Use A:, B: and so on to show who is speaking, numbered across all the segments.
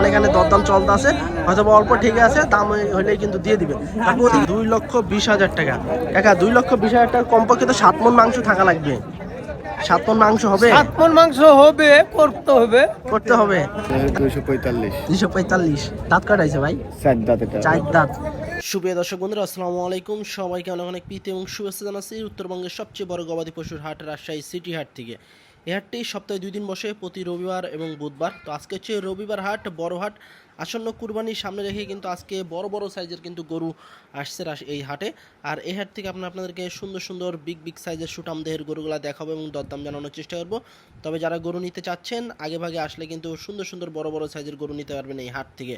A: কানে কানে দরদাম চলতে আছে, হয়তো অল্প ঠিক আছে, দাম হইলেই কিন্তু দিয়ে দিবে। 2,20,000 টাকা। কাকা 2,20,000 টাকা কমপক্ষে তো 7 মণ মাংস থাকা লাগবে। 7 মণ মাংস হবে?
B: 7 মণ মাংস হবে, করতে হবে।
A: 245। দাঁত কাটাইছে ভাই?
B: 4 দাঁত।
A: 4 দাঁত। সুপ্রিয় দর্শক বন্ধুরা, আসসালামু আলাইকুম। সবাইকে অনেক অনেক প্রীতি এবং শুভেচ্ছা জানাচ্ছি উত্তরবঙ্গের সবচেয়ে বড় গবাদি পশুর হাট রাজশাহী সিটি হাট থেকে। এই হাটটি সপ্তাহে 2 দিন বসে, প্রতি রবিবার এবং বুধবার। তো আজকে হচ্ছে রবিবার হাট, বড় হাট। আসন্ন কুরবানির সামনে রেখে কিন্তু আজকে বড় বড় সাইজের কিন্তু গরু আসছে এই হাটে। আর এই হাট থেকে আপনাদেরকে সুন্দর সুন্দর বিগ সাইজের সুটাম দেহের গরুগুলা দেখাবো এবং দরদাম জানানোর চেষ্টা করবো। তবে যারা গরু নিতে চাচ্ছেন, আগে ভাগে আসলে কিন্তু সুন্দর সুন্দর বড় বড় সাইজের গরু নিতে পারবেন এই হাট থেকে।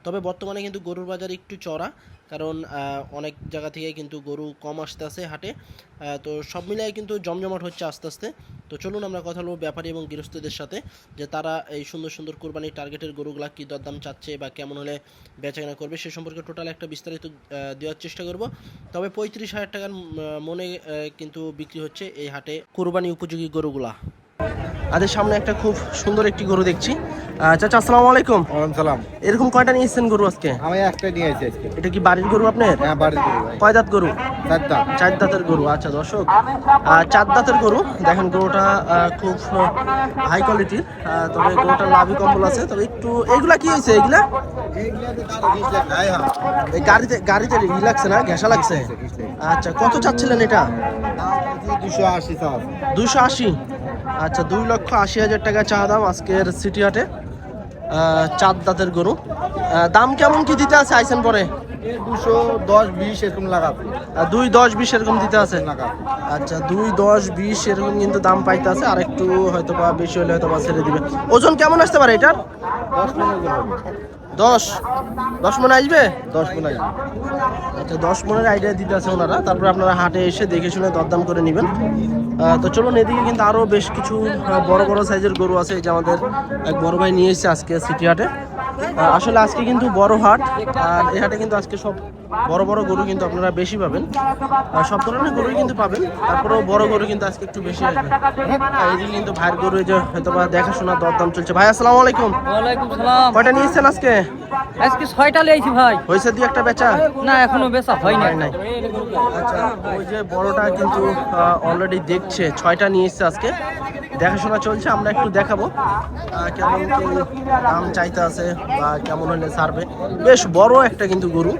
A: তবে বর্তমানে কিন্তু গরুর বাজার একটু চড়া, কারণ অনেক জায়গা থেকে কিন্তু গরু কম আসতে আছে হাটে। তো সব মিলিয়ে কিন্তু জমজমাট হচ্ছে আস্তে আস্তে। তো চলুন আমরা কথা বলবো ব্যাপারী এবং গৃহস্থদের সাথে, যে তারা এই সুন্দর সুন্দর কোরবানির টার্গেটের গরুগুলা কী দরদাম চাচ্ছে বা কেমন হলে বেচাকেনা করবে সে সম্পর্কে টোটাল একটা বিস্তারিত দেওয়ার চেষ্টা করব। তবে 35,000 টাকার মনে কিন্তু বিক্রি হচ্ছে এই হাটে কোরবানি উপযোগী গরুগুলা। আদের সামনে একটা খুব সুন্দর একটি গরু দেখছি। চাচা আসসালামু আলাইকুম।
B: ওয়ালাইকুম সালাম।
A: এরকম কয়টা নিয়েছেন গরু আজকে?
B: আমি একটা নিয়ে এসেছি আজকে।
A: এটা কি বাড়ির গরু আপনার?
B: হ্যাঁ, বাড়ির গরু।
A: কয় দাঁত গরু?
B: 4 দাঁত।
A: 4 দাঁতের গরু। আচ্ছা দর্শক, 4 দাঁতের গরু। দেখেন গরুটা খুব হাই কোয়ালিটির, তবে গরুটার লাভি কম্বল আছে। তবে একটু এগুলা কি হয়েছে? এগুলা এই গাড়িতে লাগছে না, ঘেঁষা লাগছে। আচ্ছা, কত চাচ্ছিলেন এটা? 280। আচ্ছা, 2,80,000 টাকা চা দাম আজকের সিটি হাটে। 4 দাঁতের গরু। দাম কেমন কি দিতে আছে আইসেন পরে?
B: 210-20 এরকম লাগাবে।
A: 2,10-20 এরকম দিতে আছে। আচ্ছা, 2,10-20 এরকম কিন্তু দাম পাইতে আছে। আর একটু হয়তো বা বেশি হলে হয়তো বা ছেড়ে দিবে। ওজন কেমন আসতে পারে এটার? 10 মণ আসবে।
B: 10 মণ আসবে।
A: আচ্ছা, 10 মণের আইডিয়া দিতে আছে ওনারা। তারপরে আপনারা হাটে এসে দেখে শুনে দরদাম করে নেবেন। তো চলুন, এদিকে কিন্তু আরও বেশ কিছু বড় বড় সাইজের গরু আছে, যে আমাদের এক বড় ভাই নিয়ে এসেছে আজকে সিটি হাটে। আসলে আজকে কিন্তু বড় হাট, আর এই হাটে কিন্তু আজকে সব বড় বড় গরু কিন্তু আপনারা বেশি পাবেন। সব ধরনের গরুই কিন্তু পাবেন, তারপরেও বড় গরু কিন্তু আজকে একটু বেশি আসবে। এইদিকে কিন্তু ভাইয়ের গরু, এই যে হয়তো বা দেখাশোনা দরদাম চলছে। ভাই আসসালামু আলাইকুম।
C: ওয়ালাইকুম সালাম।
A: কয়টা নিয়েছেন আজকে?
C: আজকে 6টা লিয়েছি ভাই।
A: হয়েছে 2-1টা বেচা?
C: না, এখনো বেচা হয় নাই।
A: আচ্ছা, ওই যে বড়টা কিন্তু অলরেডি দেখছে। 6টা নিয়ে এসছে আজকে, দেখাশোনা চলছে। আমরা একটু দেখাবো কেমন কি দাম চাইতে আছে বা কেমন হলে ছাড়বে। বেশ বড় একটা কিন্তু গরু।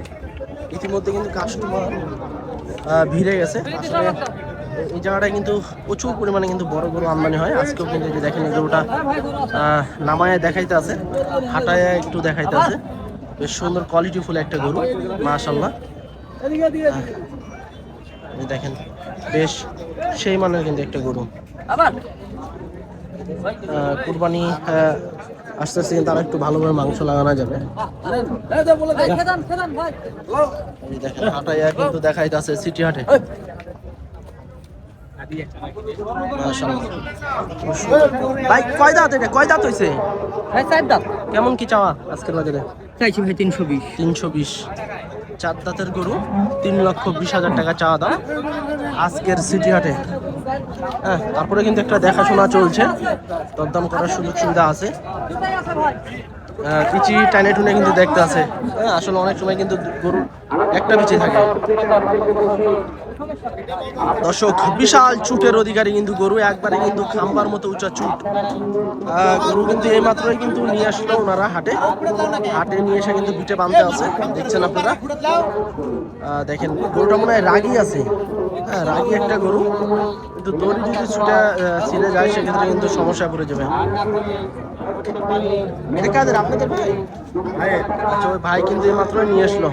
A: ইতিমধ্যে কিন্তু কাস্টমার ভিড়ে গেছে। আসলে এই জায়গাটায় কিন্তু প্রচুর পরিমাণে কিন্তু বড় গরু আমদানি হয়। আজকেও কিন্তু যে দেখেন, এই গরুটা নামায় দেখাইতে আছে, হাঁটায় একটু দেখাইতে আছে। বেশ সুন্দর কোয়ালিটিফুল একটা গরু, মাশাআল্লাহ। দেখেন বেশ সেই মানের কিন্তু একটা গরু। কুরবানি আস্তে আস্তে কিন্তু আরো একটু ভালোভাবে মাংস লাগানো যাবে। দেখেন হাটায় কিন্তু দেখাইতে আছে সিটি হাটে। ভাই কয় দাঁত এটা? কয় দাঁত হয়েছে?
C: 4 দাঁত।
A: কেমন কি চাওয়া আজকের বাজারে?
C: চাইছি ভাই 320।
A: 320। 4 দাঁতের গরু, 3,20,000 টাকা চাওয়া দাম আজকের সিটি হাটে। হ্যাঁ, তারপরে কিন্তু একটা দেখাশোনা চলছে, দরদাম করার সুযোগ সুবিধা আছে। পিচি টাইনে টুনে কিন্তু দেখতে আছে। হ্যাঁ, আসলে অনেক সময় কিন্তু গরু একটা পিচি থাকে। দর্শক, বিশাল চুটের অধিকারী কিন্তু গরু, একবারে কিন্তু খাম্বার মতো উঁচা চুট। গরু কিন্তু এই মাত্রই কিন্তু নিয়ে আসলো ওনারা হাটে নিয়ে এসে কিন্তু পিঠে বাঁধতে আছে, দেখছেন আপনারা। দেখেন গরুটা মনে হয় রাগী আছে। হ্যাঁ, রাগী একটা গরু, কিন্তু দড়ি যদি ছুটে ছিঁড়ে যায় সেক্ষেত্রে কিন্তু সমস্যা পড়ে যাবে। এটা কাদের? আপনাদের ভাই? আচ্ছা, ওই ভাই কিন্তু এই মাত্রই নিয়ে আসলো।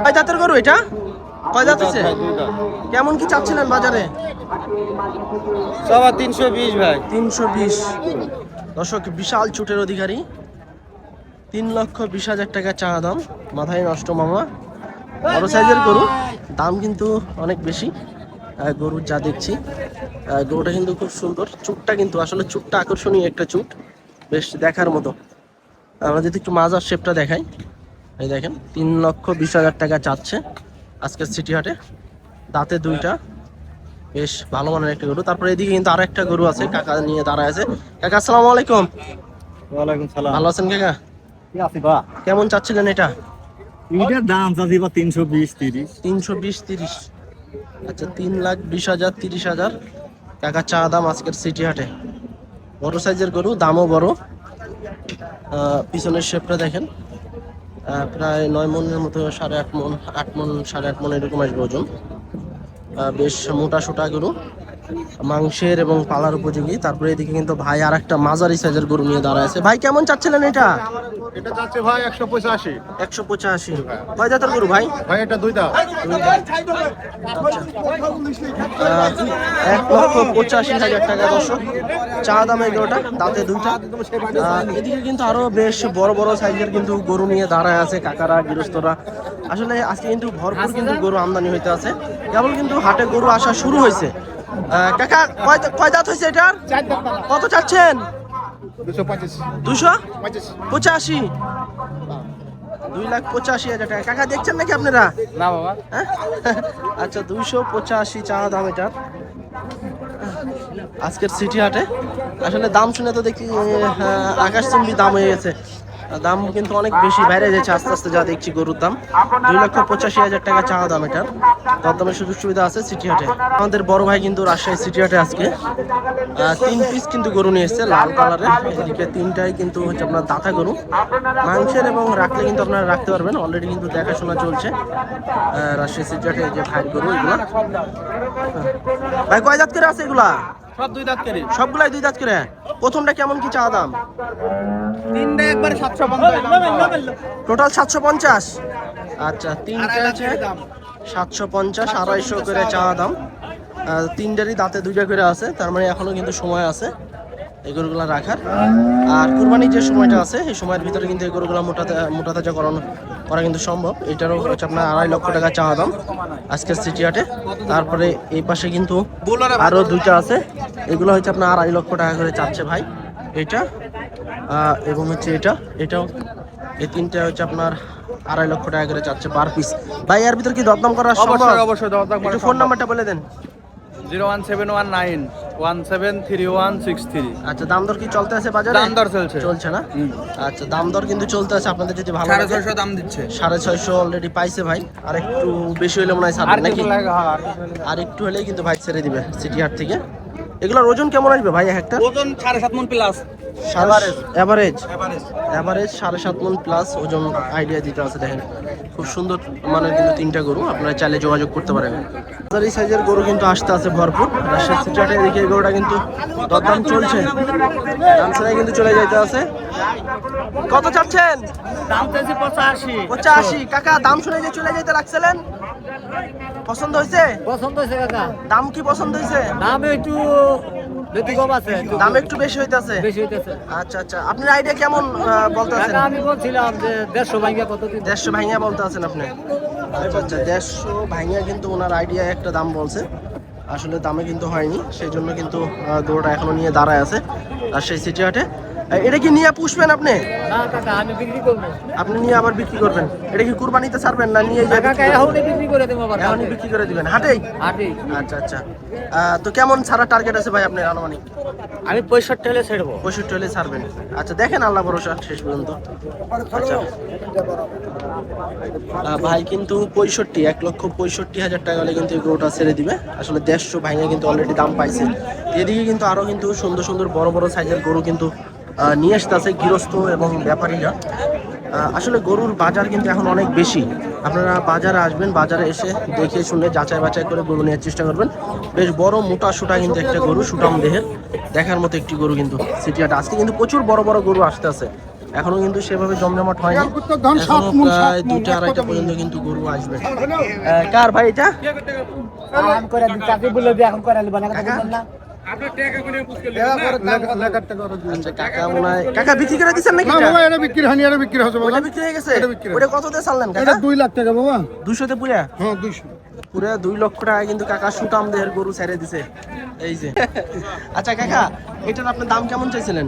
A: কয় জাতের গরু এটা? কয় দাঁত আছে? কেমন কি চাচ্ছিলেন বাজারে?
B: 320 ভাই।
A: 320। দর্শক, বিশাল চুটের অধিকারী, 3,20,000 টাকা চা দাম। মাথায় নষ্ট মামা, বড় সাইজের গরু, দাম কিন্তু অনেক বেশি। গরুর যা দেখছি, গরুটা কিন্তু খুব সুন্দর। চুটটা কিন্তু আসলে চুটটা আকর্ষণীয় একটা চুট, বেশ দেখার মতো। আমরা যদি একটু মাজার শেপটা দেখাই, এই দেখেন 3,20,000 টাকা চাচ্ছে আজকের সিটি হাটে। দাঁতে 2টা, বেশ ভালো মানের একটা গরু। তারপরে এদিকে কিন্তু আরো একটা গরু আছে, কাকা নিয়ে দাঁড়ায় আছে। কাকা আসসালামু আলাইকুম।
B: ওয়ালাইকুম সালাম।
A: ভালো আছেন কাকা?
B: কি আছি বা?
A: কেমন চাচ্ছিলেন এটা?
B: এটার দাম চাচ্ছি বা 320-30।
A: 320-30। আচ্ছা, 3,20,000 30,000 কাকা চা দাম আজকের সিটি হাটে। বড় সাইজের গরু, দামও বড়। পিছনের শেপটা দেখেন, প্রায় 9 মনের মতো, 8.5 মন, 8 মন 8.5 মন এরকম আসবে ওজন। বেশ মোটা সোটা গরু, মাংসের এবং পালার উপযোগী। তারপরে এদিকে কিন্তু ভাই আর একটা মাঝারি সাইজের গরু নিয়ে দাঁড়ায় আছে। ভাই কেমন চাচ্ছিলেন এটা?
B: এটা চাচ্ছে ভাই 185।
A: 185। কয় জাতের গরু ভাই?
B: ভাই এটা দুইটা।
A: 1,85,000 টাকা দর্শক চা দামে গরুটা, দাঁতে দুইটা। এদিকে কিন্তু আরো বেশ বড় বড় সাইজের কিন্তু গরু নিয়ে দাঁড়ায় আছে কাকারা, গৃহস্থরা। আসলে আজকে কিন্তু ভরপুর কিন্তু গরু আমদানি হইতে আছে, কেবল কিন্তু হাটে গরু আসা শুরু হয়েছে। কাকা কয় দাঁত হয়েছে এটার? কত চাচ্ছেন? 285। 2,85,000 টাকা। কাকা দেখছেন নাকি আপনারা?
C: না বাবা।
A: হ্যাঁ? আচ্ছা, 285 চা দাম এটার আজকের সিটি হাটে। আসলে দাম শুনে তো দেখি আকাশচুম্বী দাম হয়ে গেছে। দাম কিন্তু অনেক বেশি বাইরে যাচ্ছে আস্তে আস্তে, যা দেখছি গরুর দাম। 2,85,000 টাকা চা দাম এটার। দরদামের সুযোগ সুবিধা আছে সিটি হাটে। আমাদের বড় ভাই কিন্তু রাজশাহী সিটি হাটে আজকে 3 পিস কিন্তু গরু নিয়ে এসেছে লাল কালারের। এদিকে 3টাই কিন্তু হচ্ছে আপনার দাতা গরু, মাংসের, এবং রাখলে কিন্তু আপনারা রাখতে পারবেন। অলরেডি কিন্তু দেখাশোনা চলছে রাজশাহী সিটি হাটে। এই যে ভাইয়ের গরু এগুলো। ভাই কয় দাঁত করে আছে এগুলা?
B: সব দুই দাঁত করে।
A: সবগুলাই 2 দাঁত করে। প্রথমটা কেমন কি চা দাম?
B: তিনটা একবার 750।
A: টোটাল 750। আচ্ছা, 3টে আছে 750, 250 করে চা দাম। 3টারই দাঁতে 2টা করে আছে, তার মানে এখনো কিন্তু সময় আছে এই গরুগুলো রাখার। আর কুরবানির যে সময়টা আছে এই সময়ের ভিতরে কিন্তু এই গরুগুলো মোটা তাজা করা কিন্তু সম্ভব। এটারও হচ্ছে আপনার 2.5 লক্ষ টাকা চা দাম আজকের সিটি হাটে। তারপরে এই পাশে কিন্তু আরো 2টা আছে, এগুলো হচ্ছে আপনার 2.5 লক্ষ টাকা করে চাচ্ছে ভাই। এটা এবং হচ্ছে এটাও, এই 3টা হচ্ছে আপনার 2.5 লক্ষ টাকা করে চাচ্ছে পার পিস। ভাই এর ভিতর কি দরদাম করা সম্ভব?
B: অবশ্যই দরদাম করা
A: একটু ফোন নাম্বারটা বলে দেন।
B: 01719173163।
A: আচ্ছা, দাম দর কি চলতে আছে বাজারে?
B: দাম দর চলছে।
A: চলছে না? আচ্ছা, দাম দর কিন্তু চলতে আছে। আপনাদের যদি ভালো লাগে
B: 650 দাম দিচ্ছে।
A: 650 অলরেডি পাইছে ভাই। আর একটু বেশি হলে মনে হয় ছাড়বে নাকি? আর একটু হলেই কিন্তু ভাই ছেড়ে দিবে সিটি হাট থেকে। এগুলোর ওজন কেমন আসবে ভাই এক একটা?
B: ওজন 7.5 মণ প্লাস।
A: এভারেজ 7.5 মণ প্লাস ওজন আইডিয়া দিতে আছে। দেখেন খুব সুন্দর মানের কিন্তু 3টা গরু, আপনারা চাইলে যোগাযোগ করতে পারেন। এই সাইজের গরু কিন্তু আসতে আছে ভরপুর রাজশাহী সিটি হাটে। এদিকে এই গরুটা কিন্তু দরদাম চলছে, দাম ছাড়াই কিন্তু চলে যাইতে আছে। কত চাচ্ছেন?
C: দাম চাইছি 85।
A: 85। কাকা দাম শুনে যে চলে যাইতে রাখছিলেন, পছন্দ হয়েছে?
C: পছন্দ হয়েছে কাকা?
A: দাম কি পছন্দ হয়েছে?
C: দাম একটু বেশি কম আছে।
A: দাম একটু বেশি হইতাছে।
C: বেশি হইতেছে।
A: আচ্ছা আচ্ছা, আপনার আইডিয়া কেমন বলতে আছেন?
C: কাকা আমি বলছিলাম যে 150 ভাঙিয়া কত দিন?
A: 150 ভাঙিয়া বলতে আছেন আপনি? আচ্ছা আচ্ছা, 150 ভাঙিয়া কিন্তু ওনার আইডিয়া একটা দাম বলছে। আসলে দামে কিন্তু হয়নি, সেই জন্য কিন্তু গরুটা এখনো নিয়ে দাঁড়ায় আছে রাজশাহী সিটি হাটে। এটা কি নিয়ে পুষবেন আপনি?
C: না কাকা, আমি বিক্রি করবো।
A: আপনি নিয়ে আবার বিক্রি করবেন? এটা কি কুরবানিতে ছাড়বেন না নিয়ে যাবেন?
C: কাকা এখনই বিক্রি করে দেবো আবার।
A: এখনই বিক্রি করে দিবেন হাটেই?
C: হাটেই।
A: আচ্ছা আচ্ছা, তো কেমন ছাড়া টার্গেট আছে ভাই আপনার আনুমানিক?
C: আমি 65 হলে ছেড়বো।
A: 65 হলে ছাড়বেন। আচ্ছা, দেখেন আল্লাহ ভরসা শেষ পর্যন্ত। আচ্ছা, ভাই কিন্তু 1,65,000 টাকা হলে কিন্তু এই গরুটা ছেড়ে দিবে। আসলে 150 ভাঙে কিন্তু অলরেডি দাম পাইছে। এদিকে কিন্তু আরো কিন্তু সুন্দর সুন্দর বড় বড় সাইজের গরু কিন্তু নিয়ে আসতেছে গৃহস্থ এবং ব্যাপারীরা। আসলে গরুর বাজার কিন্তু এখন অনেক বেশি। আপনারা বাজারে আসবেন, বাজারে এসে দেখে শুনে যাচাই বাছাই করে গরু নেওয়ার চেষ্টা করবেন। বেশ বড় মোটা সোটা কিন্তু একটা গরু, সুটাম দেহের, দেখার মতো একটি গরু কিন্তু সিটি হাটে। আজকে কিন্তু প্রচুর বড় বড় গরু আসতে আছে, এখনো কিন্তু সেভাবে জমজমাট হয়নি। এখনো প্রায় 2টা-2.5টা পর্যন্ত কিন্তু গরু আসবে। কার ভাই এটা?
C: আমি করে দিই, চাকরি বলে দিই, এখন করে নিব না
A: কাকা?
C: না।
A: আচ্ছা, কাকা মনে হয় কাকা বিক্রি করে দিচ্ছেন নাকি?
B: এটা বিক্রি হয়নি, এটা বিক্রি হচ্ছে
A: ওটা বিক্রি হয়ে গেছে?
B: এটা বিক্রি।
A: ওটা কত দিয়ে ছাড়লেন
B: এটা
A: কাকা?
B: 2 লাখ টাকা বাবা।
A: 200 তে পুরা?
B: হ্যাঁ 200।
A: পুরা 2 লক্ষ টাকা কিন্তু কাকা সুটাম দেহের গরু ছেড়ে দিছে এই যে। আচ্ছা কাকা, এটার আপনি দাম কেমন চাইছিলেন?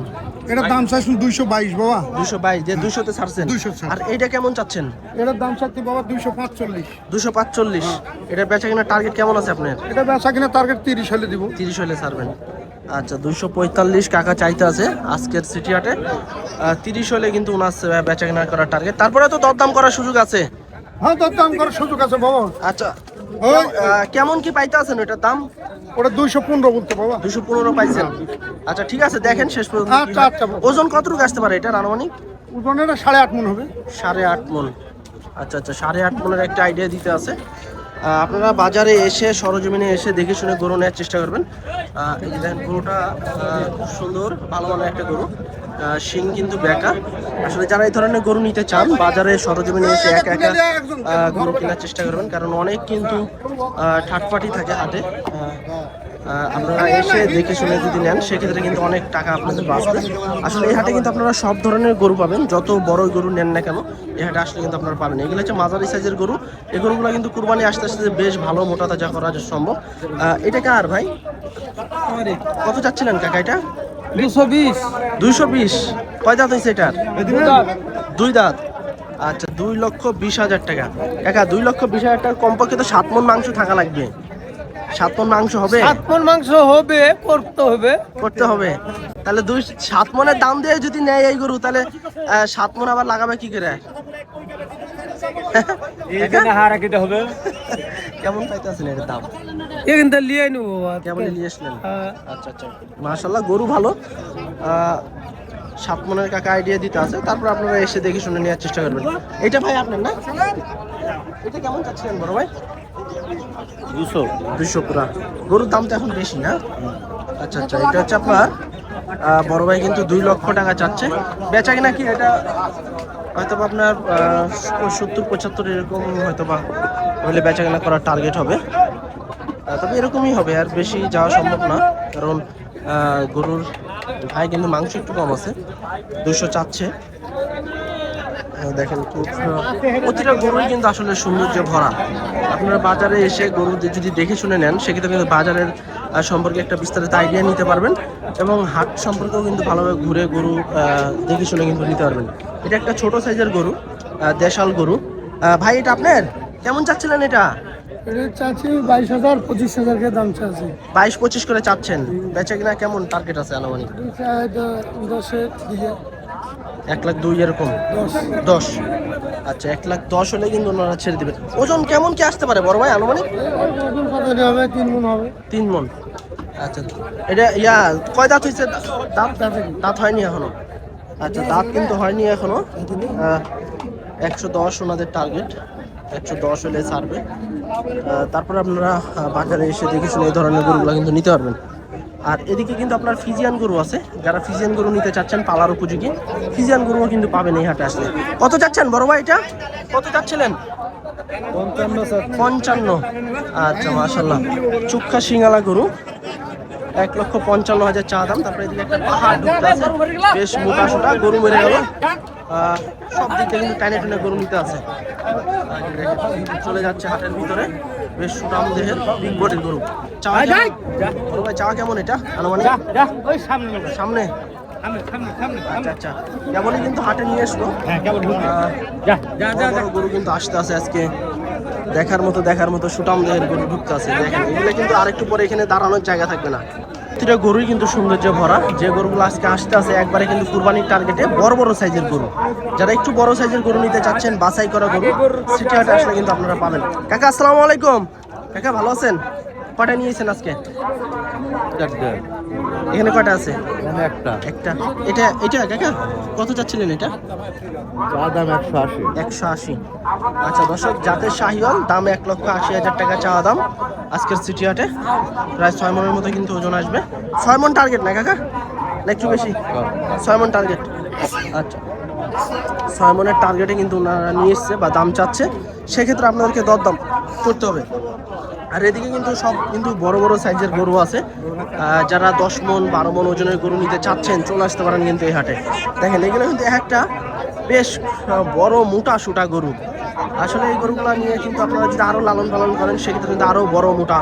B: এটার দাম চাইছেন 222 বাবা।
A: 222, যে 200 তে ছাড়ছেন।
B: 200 ছাড়।
A: আর এইটা কেমন চাচ্ছেন?
B: এটার দাম চাচ্ছি বাবা 245।
A: 245। এটার বেচা কিনা টার্গেট কেমন আছে আপনার?
B: এটা বেচা কিনা টার্গেট 30 হলে দিব।
A: 30 হলে ছাড়বেন। আচ্ছা 245 কাকা চাইতে আছে আজকের সিটি হাটে। 30 হলে কিন্তু ওনার বেচা কেনা করার টার্গেট। তারপরে তো দরদাম করার সুযোগ আছে।
B: হ্যাঁ দরদাম করার সুযোগ আছে বাবা।
A: আচ্ছা
B: ওই
A: কেমন কি পাইতে আছেন ওটার দাম?
B: ওটা 215 বলতে বাবা।
A: 215 পাইছেন। আচ্ছা ঠিক আছে দেখেন শেষ পর্যন্ত কি
B: আচ্ছা,
A: হয়।
B: আচ্ছা, বাবা।
A: ওজন কতটুকু আসতে পারে এটার আনুমানিক?
B: ওজনের 8.5 মণ হবে।
A: 8.5 মণ। আচ্ছা আচ্ছা 8.5 মণের একটা আইডিয়া দিতে আছে। আপনারা বাজারে এসে সরজমিনে এসে দেখে শুনে গরু নেওয়ার চেষ্টা করবেন। এই যে দেখেন গরুটা খুব সুন্দর ভালো মানের একটা গরু। শিং কিন্তু বেঁকা। আসলে যারা এই ধরনের গরু নিতে চান বাজারে সরজমিনে এসে একা একা গরু কেনার চেষ্টা করবেন, কারণ অনেক কিন্তু ঠাটপাটি থাকে হাটে। আপনারা এসে দেখে শুনে যদি নেন সেক্ষেত্রে কিন্তু অনেক টাকা আপনাদের বাঁচবে। আসলে এই হাটে কিন্তু আপনারা সব ধরনের গরু পাবেন, যত বড় গরু নেন না কেন এই হাটে আসলে কিন্তু আপনারা পাবেন। এগুলো হচ্ছে মাঝারি সাইজের গরু। এই গরুগুলো কিন্তু কুরবানি আসতে আসতে বেশ ভালো মোটা তাজা করা সম্ভব। এটা কার ভাই? কত চাচ্ছিলেন কাকা এটা?
C: 220
A: 220। কয় দাঁত হয়েছে এটার? 2 দাঁত। আচ্ছা 2,20,000 টাকা। কাকা 2,20,000 টাকা কমপক্ষে তো 7 মণ মাংস থাকা লাগবে। 7 মণ মাংস হবে?
C: 7 মণ মাংস হবে,
A: করতে হবে। তাহলে 7 মণের দাম দিয়ে যদি নেয় এই গরু, তাহলে 7 মণ আবার লাগাবে কি করে?
C: এখানে হারা কিতে হবে।
A: কেমন পাইতেছেন এর দাম?
C: এখান থেকে লিয়ে নেব।
A: কেমন নিয়ে আসলেন? আচ্ছা আচ্ছা মাশাআল্লাহ গরু ভালো। 7 মণের কাকা আইডিয়া দিতে আছে, তারপর আপনারা এসে দেখে শুনে নেওয়ার চেষ্টা করবেন। এটা ভাই আপনার না? এটা কেমন চাচ্ছিলেন বড় ভাই? 200 পুরা। গরুর দাম তো এখন বেশি না? আচ্ছা আচ্ছা এটা হচ্ছে আপনার বড় ভাই কিন্তু 2 লক্ষ টাকা চাচ্ছে। বেচা কিনা কি এটা হয়তো বা আপনার 70-75 এরকম হয়তো বা হলে বেচা কেনা করার টার্গেট হবে। তবে এরকমই হবে, আর বেশি যাওয়া সম্ভব না, কারণ গরুর ভাই কিন্তু মাংস একটু কম আছে। 200 চাচ্ছে। দেখেন খুব প্রতিটা গরুই কিন্তু আসলে সৌন্দর্যে ভরা। আপনারা বাজারে এসে গরু যদি দেখে শুনে নেন সেক্ষেত্রে কিন্তু বাজারের সম্পর্কে একটা বিস্তারিত আইডিয়া নিতে পারবেন, এবং হাট সম্পর্কেও কিন্তু ভালোভাবে ঘুরে গরু দেখে শুনে কিন্তু নিতে পারবেন। এটা একটা ছোট সাইজের গরু, দেশাল গরু। ভাই এটা আপনার কেমন চাচ্ছিলেন এটা?
B: এটা চাচ্ছি 22,000-25,000 কে দাম চাচ্ছি।
A: 22-25 করে চাচ্ছেন। বেচা কিনা কেমন টার্গেট আছে আনুমানিক?
B: 10-এর দিকে।
A: 1,02,000 এরকম? 10। আচ্ছা 1,10,000 হলে কিন্তু ওনারা ছেড়ে দেবেন। ওজন কেমন কি আসতে পারে বড় ভাই আনুমানিক?
B: ওজন কত হবে? 3 মণ হবে।
A: 3 মণ। আচ্ছা এটা কয় দাঁত হয়েছে? দাঁত হয়নি এখনো? আচ্ছা দাঁত কিন্তু হয়নি এখনো। 110 ওনাদের টার্গেট। 110 হলে ছাড়বে। তারপরে আপনারা বাজারে এসে দেখে শুনে এই ধরনের গরুগুলো কিন্তু নিতে পারবেন। আর এদিকে কিন্তু আপনার ফিজিয়ান গরু আছে, যারা ফিজিয়ান গরু নিতে চাচ্ছেন পালার উপযোগী ফিজিয়ান গরুও কিন্তু পাবেন এই হাটে আসলে। কত চাচ্ছেন বড় ভাই এটা? কত চাচ্ছিলেন? 55। আচ্ছা মাশাআল্লাহ চুক্ষা সিঙ্গালা গরু। 1,55,000 চা দাম। তারপরে এদিকে একটা পাহাড় ঢুকতে আছে, বেশ মোটা সোটা গরু মেরে গেল। সব দিক থেকে কিন্তু টাইনে টাইনে গরু নিতে আছে। চলে যাচ্ছে হাটের ভিতরে, বেশ সুটাম দেহের বিগ বডির গরু। চাওয়া বড় ভাই চাওয়া কেমন এটা আনুমানিক? সামনে। আচ্ছা আচ্ছা কেবলই কিন্তু হাটে নিয়ে আসলো। বড় গরু কিন্তু আসতে আছে আজকে, দেখার মতো সুটাম দেহের গরু ঢুকতে আছে। দেখেন এগুলো কিন্তু আরেকটু পরে এখানে দাঁড়ানোর জায়গা থাকবে না। প্রতিটা গরুই কিন্তু সৌন্দর্যে ভরা। যে গরুগুলো আজকে আসতে আছে একবারে কিন্তু কুরবানির টার্গেটে বড় বড় সাইজের গরু। যারা একটু বড় সাইজের গরু নিতে চাচ্ছেন বাছাই করা গরু সিটি হাটে আসলে কিন্তু আপনারা পাবেন। কাকা আসসালামু আলাইকুম। কাকা ভালো আছেন? কয়টা নিয়েছেন আজকে? এখানে কয়টা আছে? একটা। এটা কাকা কত চাচ্ছিলেন এটা?
C: দাম 180।
A: 180। আচ্ছা দর্শক জাতের শাহিওয়াল, দাম 1,80,000 টাকা চাওয়া দাম আজকের সিটি হাটে। প্রায় 6 মণের মতো কিন্তু ওজন আসবে। 6 মণ টার্গেট না কাকা, না একটু বেশি? 6 মণ টার্গেট। আচ্ছা 6 মণের টার্গেটে কিন্তু ওনারা নিয়ে এসছে বা দাম চাচ্ছে, সেক্ষেত্রে আপনাদেরকে দরদাম করতে হবে। আর এদিকে কিন্তু সব কিন্তু বড় বড় সাইজের গরু আছে। যারা 10 মণ 12 মণ ওজনের গরু নিতে চাচ্ছেন চলে আসতে পারেন কিন্তু এই হাটে। দেখেন এগুলো কিন্তু একটা বেশ বড় মোটা সুটা গরু। আসলে এই গরুগুলো নিয়ে কিন্তু আপনারা যদি আরো লালন পালন করেন সেক্ষেত্রে কিন্তু আরো বড় মোটা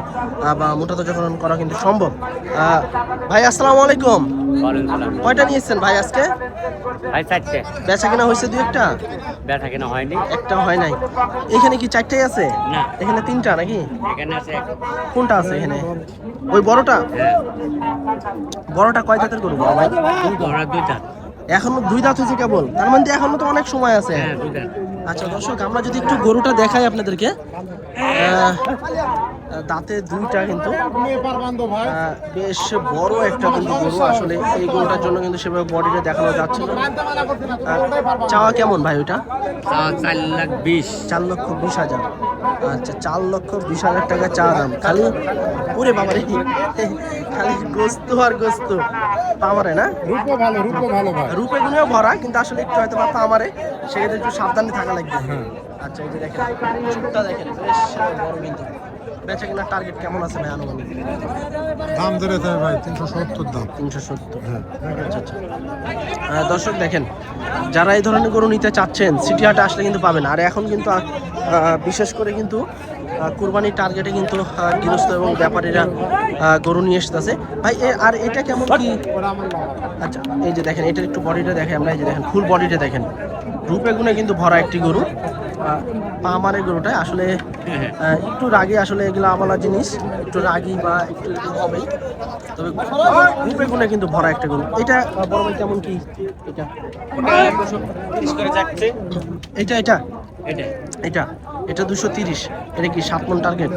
A: বা মোটা তাজাকরণ করা কিন্তু সম্ভব। ভাই আসসালামু আলাইকুম, কয়টা নিয়েছেন ভাই আজকে?
C: ভাই চারটে
A: বেচা কিনা হয়েছে দুই একটা?
C: ব্যথা কেন হয়নি?
A: একটা হয় নাই। এখানে কি চারটাই আছে?
C: না,
A: এখানে তিনটা নাকি?
C: এখানে আছে
A: কোনটা আছে এখানে? ওই বড়টা? বড়টা কয় দাঁতের গরু বড় ভাই?
C: আমরা দুইটা।
A: এখনো দুই দাঁত হয়েছে কেবল, তার মানে এখনো তো অনেক সময় আছে।
C: হ্যাঁ, দুইটা।
A: আচ্ছা দর্শক, আমরা যদি একটু গরুটা দেখাই আপনাদেরকে, দাঁতে দুইটা কিন্তু বেশ বড় একটা কিন্তু গরু। আসলে এই গরুটার জন্য কিন্তু সেভাবে বডিটা দেখানো যাচ্ছে না। চাওয়া কেমন ভাই ওইটা?
C: 4,20,000।
A: 4,20,000। আচ্ছা, 4,20,000 টাকা চা দাম। খালি ওরে বাবা রে, খালি গোস্ত আর গোস্ত। পামারে না?
B: রূপও ভালো ভাই।
A: রূপে গুণেও ভরা, কিন্তু আসলে একটু হয়তো বা পামারে, সেক্ষেত্রে একটু সাবধানে থাকা লাগবে। আচ্ছা, এই যে দেখেন চুপটা দেখেন, বেশ বড় কিন্তু। বেচা কিনার টার্গেট কেমন আছে ভাই আনুমানিক?
B: দাম ধরেছে ভাই 370 দাম।
A: 370। আচ্ছা আচ্ছা। দর্শক দেখেন, যারা এই ধরনের গরু নিতে চাচ্ছেন সিটি হাটে আসলে কিন্তু পাবেন। আর এখন কিন্তু বিশেষ করে কিন্তু কুরবানির টার্গেটে কিন্তু গৃহস্থ এবং ব্যাপারীরা গরু নিয়ে আসতেছে ভাই। আর এটা কেমন কি? আচ্ছা, এই যে দেখেন, এটার একটু বডিটা দেখেন আমরা। এই যে দেখেন ফুল বডিটা দেখেন, রূপে গুণে কিন্তু ভরা একটি গরু। পামারের গরুটা আসলে একটু রাগী, আসলে এগুলো আমলা জিনিস, একটু রাগী বা একটু এরকম হবেই, তবে রূপে গুণে কিন্তু ভরা একটা গরু। এটা বড় ভাই কেমন কি? এটা
C: 30 করে চাচ্ছে।
A: এটা এটা
C: এটা
A: এটা এটা 230। এটা কি 7 মণ টার্গেট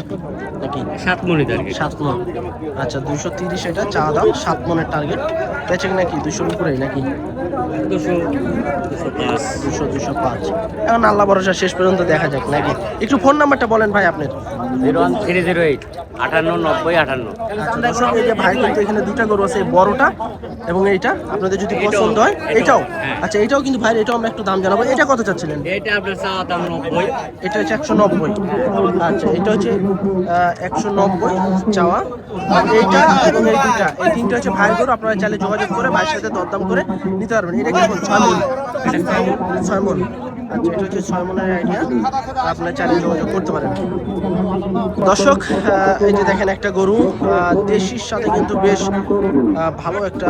A: নাকি?
C: 7 মণি টার্গেট।
A: 7 মণ। আচ্ছা, 230 এটা চা দাম, 7 মণের টার্গেট। বেচে নাকি 200 উপরেই নাকি?
C: 200, 205।
A: 200, 205। এখন আল্লাহ ভরসা, শেষ পর্যন্ত দেখা যাক নাকি। একটু ফোন নাম্বারটা বলেন ভাই আপনার।
C: 01308 58 90 58।
A: আচ্ছা দর্শক, এই যে ভাই কিন্তু এখানে দুটা গরু আছে, এই বড়টা এবং এইটা। আপনাদের যদি পছন্দ হয় এটাও। আচ্ছা, এটাও কিন্তু ভাই, এটাও আমরা একটু দাম জানাবো। এটা কত চাচ্ছিলেন?
C: এটা আপনার চাওয়া দাম 90।
A: এটা হচ্ছে 190। আচ্ছা, এটা হচ্ছে 190 চাওয়া। এইটা এবং এই দুইটা, এই তিনটা হচ্ছে ভাইয়ের গরু। আপনারা চাইলে যোগাযোগ করে ভাইয়ের সাথে দরদাম করে নিতে পারবেন। এটা কেমন? 6 মণ। 6 মণ। আচ্ছা, এটা হচ্ছে 6 মণের আইডিয়া, আপনারা চাইলে যোগাযোগ করতে পারেন। দর্শক, এই যে দেখেন একটা গরু, দেশির সাথে কিন্তু বেশ ভালো একটা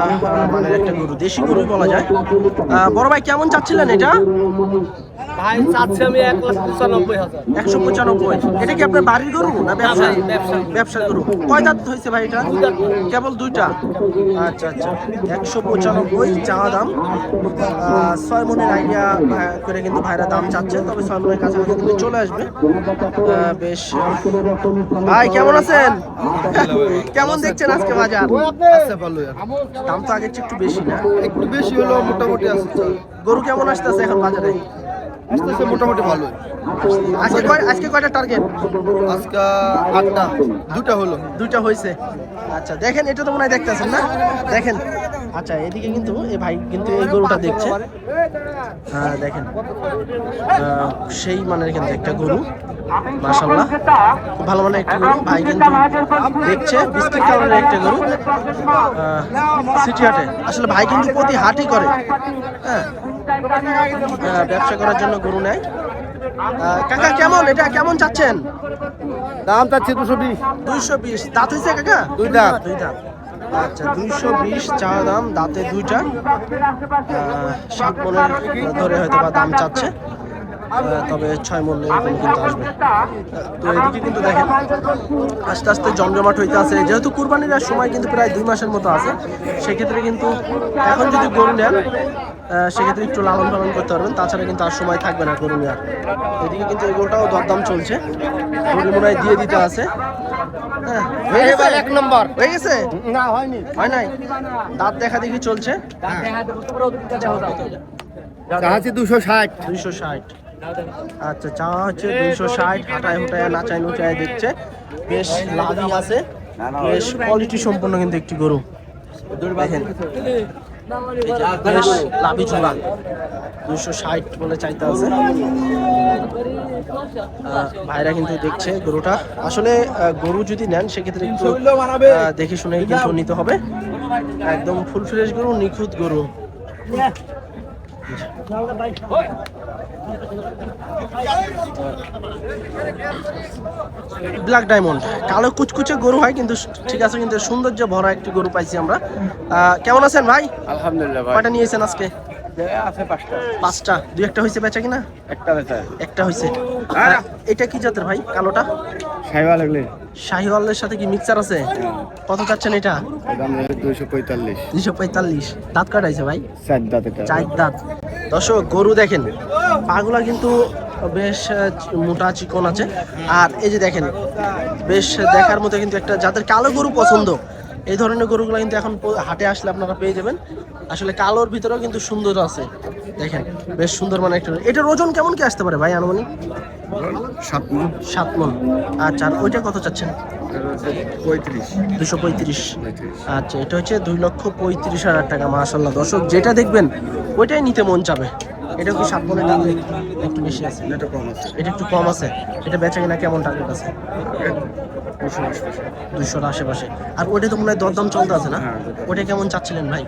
A: মানের একটা গরু, দেশি গরুই বলা যায়। বড় ভাই কেমন চাচ্ছিলেন এটা?
B: ভাই চাচ্ছি আমি 1,95,000।
A: 195। এটা কি আপনার বাড়ির গরু না ব্যবসা? ব্যবসার গরু। কয় দাঁত হয়েছে ভাই এটা? কেবল দুইটা। আচ্ছা আচ্ছা, 195 চাওয়া দাম। 6 মণের আইডিয়া করে কিন্তু ভাইরা দাম চাচ্ছে, তবে 6 মণের কাছাকাছি কিন্তু চলে আসবে। বেশ। ভাই কেমন আছেন? কেমন দেখছেন আজকে বাজার? দাম তো আগের চেয়ে একটু বেশি না?
B: একটু বেশি হলো, মোটামুটি আছে।
A: গরু কেমন আসতেছে এখন বাজারে?
B: আসতেছে মোটামুটি ভালো।
A: আজকে কয়টা টার্গেট?
B: আজকে 8টা, 2টা হলো।
A: দুইটা হয়েছে। আচ্ছা দেখেন, এটা তো মনে হয় দেখতেছেন না? দেখেন। আচ্ছা, এদিকে কিন্তু এই ভাই কিন্তু এই গরুটা দেখছে। দেখেন, সেই মানের কিন্তু একটা গরু, মাশাআল্লাহ খুব ভালো মানের একটা গরু। ভাই কিন্তু দেখছে, বিস্কিট কালারের একটা গরু সিটি হাটে। আসলে ভাই কিন্তু প্রতি হাটই করে, হ্যাঁ, ব্যবসা করার জন্য গরু নেয়। কাকা কেমন, এটা কেমন চাচ্ছেন?
B: দাম চাচ্ছি 220।
A: 220। দাঁত হয়েছে কাকা?
B: দুই দাঁত।
A: দুই দাঁত। আচ্ছা, 220 চা দাম, দাঁতে দুইটা। 7 মণের ধরে হয়তো বা দাম চাচ্ছে, তবে 6 মণ এরকম কিন্তু আসবে। তো এদিকে কিন্তু দেখেন আস্তে আস্তে জমজমাট হইতে আছে, যেহেতু কুরবানির আর সময় কিন্তু প্রায় 2 মাসের মতো আছে। সেক্ষেত্রে কিন্তু এখন যদি গরু নেন সেক্ষেত্রে একটু লালন পালন করতে পারবেন, তাছাড়া কিন্তু আর সময় থাকবে না গরু নেওয়ার। এদিকে কিন্তু এই গরুটাও দরদাম চলছে, গরু মনে হয় দিয়ে দিতে আছে। হ্যাঁ, হয়ে গেছে?
B: 1 নম্বর
A: হয়ে গেছে?
B: না, হয়নি।
A: হয় নাই? দাঁত দেখা দেখি চলছে।
B: চাচ্ছি 260।
A: 260। আচ্ছা, চাওয়া হচ্ছে 260। হাঁটায় হুটায় নাচায় নুচায় দেখছে, বেশ লাভই আছে, বেশ কোয়ালিটি সম্পন্ন কিন্তু একটি গরু। দেখেন, বেশ লাভি ঝোলা। 260 বলে চাইতে আছে। ভাইরা কিন্তু দেখছে গরুটা। আসলে গরু যদি নেন সেক্ষেত্রে একটু দেখে শুনে কিন্তু নিতে হবে। একদম ফুল ফ্রেশ গরু, নিখুঁত গরু। ব্ল্যাক ডায়মন্ড, কালো কুচকুচে গরু হয় কিন্তু ঠিক আছে, কিন্তু সৌন্দর্য ভরা একটি গরু পাইছি আমরা। কেমন আছেন ভাই?
C: আলহামদুলিল্লাহ ভাই।
A: কয়টা নিয়েছেন আজকে?
C: আছে 5টা।
A: 5টা, দুই একটা হয়েছে বেচা কিনা?
C: একটা বেচা।
A: একটা হয়েছে। এটা কি জাতের ভাই কালোটা?
C: সাইবা লাগলে
A: শাহিওয়ালের সাথে কি মিক্সার আছে? কত চাচ্ছেন এটা?
C: দাম 245।
A: 245। দাঁত কাটাইছে ভাই?
C: 4 দাঁত এটা।
A: 4 দাঁত। দর্শক গরু দেখেন, পাগুলা কিন্তু বেশ মোটা চিকন আছে। আর এই যে দেখেন, বেশ দেখার মতো কিন্তু একটা, যাদের কালো গরু পছন্দ এই ধরনের গরুগুলো কিন্তু এখন হাটে আসলে আপনারা পেয়ে যাবেন। আসলে কালোর ভিতরেও কিন্তু সুন্দর আছে, দেখেন বেশ সুন্দর মানে একটা। এটার ওজন কেমন কি আসতে পারে ভাই আনুমানিক?
C: 7 মণ।
A: 7 মণ। আচ্ছা, আর ওইটা কত চাচ্ছেন?
C: 35।
A: 235। আচ্ছা, এটা হচ্ছে 2,35,000 টাকা। মাশাআল্লাহ দর্শক, যেটা দেখবেন ওইটাই নিতে মন চাবে। এটা কি 7 মণের দাম একটু বেশি আছে?
C: এটা কম আছে।
A: এটা একটু কম আছে। এটা বেচা কিনা কেমন টার্গেট আছে? 200-র আশেপাশে। আর ওইটা তো মনে হয় দরদাম চলতে আছে না? ওটা কেমন চাচ্ছিলেন ভাই?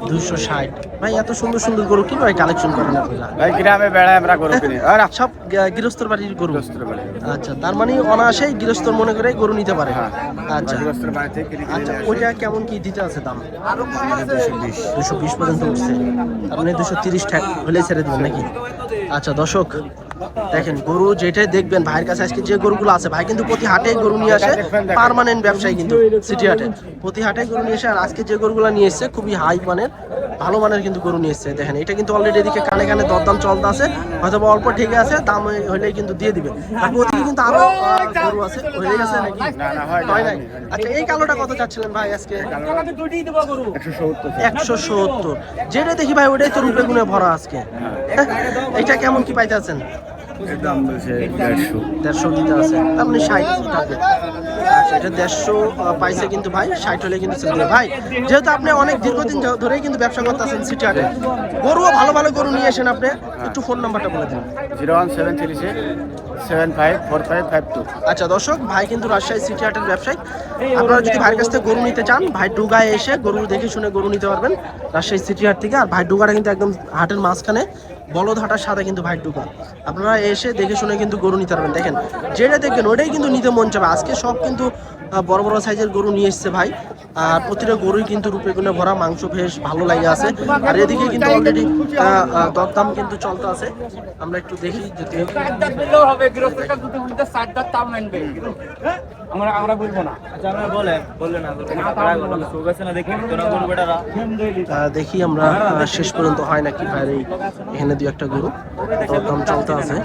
A: 260। ভাই এত সুন্দর সুন্দর গরু কিভাবে কালেকশন করেন আপনারা?
C: ভাই গ্রামে বেড়ায় আমরা গরু কিনি। আর
A: সব গৃহস্থর বাড়ির গরু?
C: গৃহস্থর বাড়ি।
A: আচ্ছা, তার মানে অনায়াসেই গৃহস্থর মনে করে গরু নিতে পারে। আচ্ছা
C: গৃহস্থর বাড়ি থেকে কিনে
A: আচ্ছা, ওইটা কেমন কি দিতে আছে দাম? 220 পর্যন্ত উঠছে। আপনি 230 হলেই ছেড়ে দেবেন নাকি? আচ্ছা দর্শক দেখেন, গরু যেটাই দেখবেন ভাইয়ের কাছে আজকে যে গরুগুলো আছে, ভাই কিন্তু প্রতি হাটে গরু নিয়ে আসে, পার্মানেন্ট ব্যবসায়ী কিন্তু সিটি হাটে প্রতি হাটে গরু নিয়ে আসে। আর আজকে যে গরুগুলো নিয়ে এসছে খুবই হাই মানের, ভালো মানের কিন্তু গরু নিয়ে এসছে। দেখেন এটা কিন্তু অলরেডি এদিকে কানে কানে দরদাম চলতে আছে, হয়তো অল্প ঠিক আছে, দাম হইলেই কিন্তু দিয়ে দিবে। আর ওদিকে কিন্তু আরো গরু আছে, হয়ে গেছে নাকি? হয় নাই। আচ্ছা, এই কালোটা কত চাচ্ছিলেন ভাই আজকে? 170। যেটা দেখি ভাই ওটাই তো রূপে গুণে ভরা আজকে। এটা কেমন কি পাইতে আছেন?
C: দাম বলছে 150
A: দিতে আছে, আপনি 60 টাকা। আচ্ছা, এটা 150 পাইছে কিন্তু ভাই, 60 হলে কিন্তু ছেড়ে দেবে। ভাই যেহেতু আপনি অনেক দীর্ঘদিন ধরেই কিন্তু ব্যবসা করতেছেন সিটি হাটে, গরুও ভালো ভালো গরু নিয়ে আসেন, আপনি একটু ফোন নাম্বারটা বলে দিন।
C: 01736754552।
A: আচ্ছা দর্শক, ভাই কিন্তু রাজশাহী সিটি হাটের ব্যবসায়ী। আপনারা যদি ভাইয়ের কাছ থেকে গরু নিতে চান, ভাই ডুগায় এসে গরু দেখে শুনে গরু নিতে পারবেন রাজশাহী সিটি হাট থেকে। আর ভাই ডুগাটা কিন্তু একদম হাটের মাঝখানে, বলদহাটার সাথে কিন্তু ভাই ডুগা। আপনারা এসে দেখে শুনে কিন্তু গরু নিতে পারবেন। দেখেন যেটা দেখবেন ওইটাই কিন্তু নিতে মন চাবে। আজকে সব কিন্তু বড় বড় সাইজের গরু নিয়ে এসছে ভাই, আর প্রতিটা গরুই কিন্তু রূপে গুণে ভরা, মাংস বেশ ভালো লাগে আছে। আর এদিকে কিন্তু অলরেডি দরদাম কিন্তু চলতে আছে, আমরা একটু দেখি যদি
C: আমরা বলবো না। আচ্ছা আমরা বললেন না
A: দেখি আমরা শেষ পর্যন্ত হয় নাকি ভাইয়ের এই এখানে 2-1টা গরু দরদাম চলতে আছে।